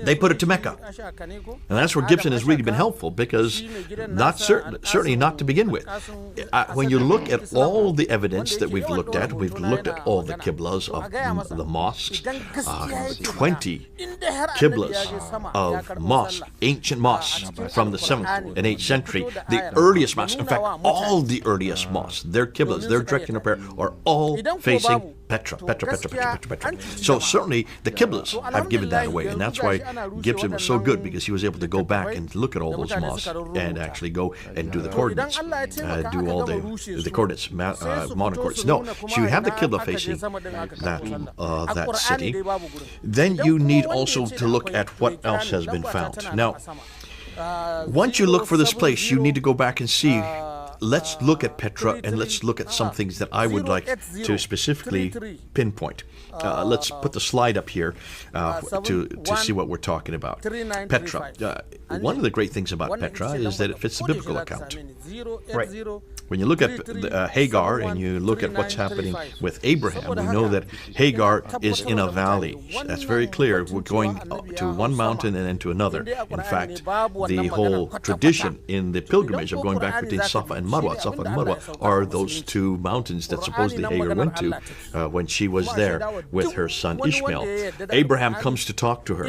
they put it to Mecca. And that's where Gibson has really been helpful, because certainly not to begin with. When you look at all the evidence that we've looked at all the Qiblas of the mosques, 20 Qiblas of mosques, ancient mosques from the 7th and 8th century, the earliest mosques, in fact, all the earliest mosques, their Qiblas, their direction of prayer are all facing Petra. So certainly the Qiblas have given that away, and that's why Gibson was so good, because he was able to go back and look at all those mosques and actually go and do the coordinates, do all the coordinates, modern coordinates. No, so you have the Qibla facing that city. Then you need also to look at what else has been found. Now, once you look for this place, you need to go back and see. Let's look at Petra, and let's look at some things that I would like to specifically pinpoint. Let's put the slide up here to see what we're talking about. Petra. One of the great things about Petra is that it fits the biblical account. Right. When you look at Hagar and you look at what's happening with Abraham, we know that Hagar is in a valley. That's very clear. We're going to one mountain and then to another. In fact, the whole tradition in the pilgrimage of going back between Safa and Marwa are those two mountains that supposedly Hagar went to when she was there with her son Ishmael. Abraham comes to talk to her,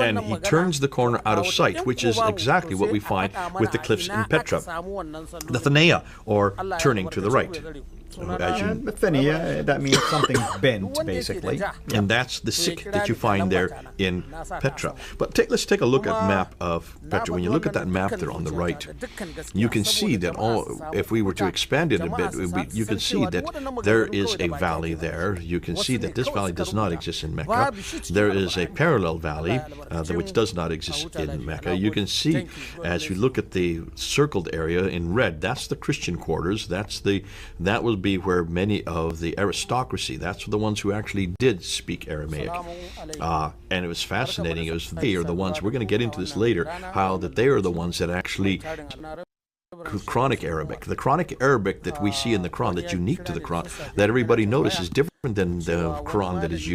and he turns the corner out of sight, which is exactly what we find with the cliffs in Petra. The Thanea, or turning to the right. Bithynia, that means something bent, basically. And that's the sikh that you find there in Petra. But let's take a look at map of Petra. When you look at that map there on the right, you can see that if we were to expand it a bit, you can see that there is a valley there. You can see that this valley does not exist in Mecca. There is a parallel valley which does not exist in Mecca. You can see, as you look at the circled area in red, that's the Christian quarters. That will be where many of the aristocracy, that's the ones who actually did speak Aramaic. And it was fascinating. They are the ones, we're going to get into this later, how that they are the ones that actually Quranic Arabic. The Quranic Arabic that we see in the Quran, that's unique to the Quran, that everybody notices is different than the Quran that is used